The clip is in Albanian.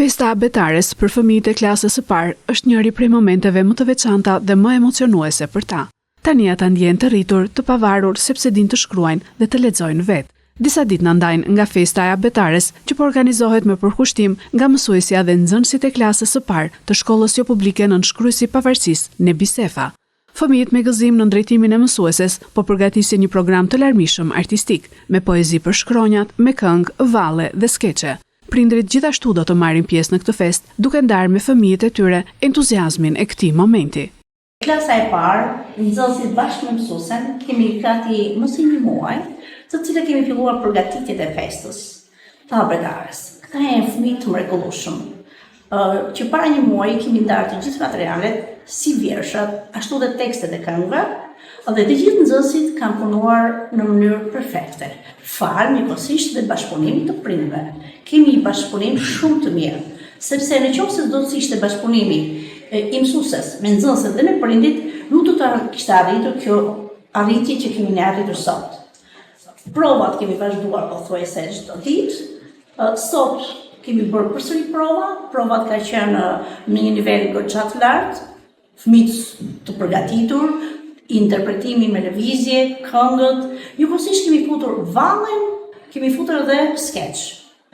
Festa Betares për fëmijët e klasës së parë është njëri prej momenteve më të veçanta dhe më emocionuese për ta. Tani ata ndjehen të rritur, të pavarur sepse dinë të shkruajnë dhe të lexojnë vetë. Disa ditë na ndajnë nga festa e Betares, që po organizohet me përkushtim nga mësuesja dhe nxënësit e klasës së parë të shkollës jo publike Nënshkruajsi i Pavarësisë Nebi Sefa. Fëmijët me gëzim në drejtimin e mësueses po përgatisin një program të larmishëm artistik, me poezi për shkronjat, me këngë, valle dhe skeqe. Prindrit gjithashtu do të marrin pjesë në këtë festë, duke ndarë me fëmijët e tyre entuziazmin e këtij momenti. Klasa e parë, nxënësit bashkë me mësuesen, kemi gati më së një muaj, të cilët kemi filluar përgatitjet e festës të Betares. Këta janë fëmijë të mrekullueshëm, që para një muaji kemi ndarë të gjithë materialet, si vjershat, ashtu dhe tekstet e këngëve, dhe të gjithë nxënësit kanë punuar në mënyrë perfekte. Falë njëkohësisht dhe bashkëpunimit të prindërve. Kemi një bashkëpunim shumë të mirë, sepse nëse do të ishte bashkëpunimi i mësueses me nxënësit dhe me prindit, nuk do të kishte arritur kjo arritje që kemi ne arritur sot. Provat kemi vazhduar pothuajse çdo ditë. Sot kemi bërë përsëri provat ka qenë në një nivel goxha të lartë, fëmijët të përgatitur, interpretimi me lëvizje, këngët, njëkohësisht kemi futur vallen, kemi futur edhe skeç.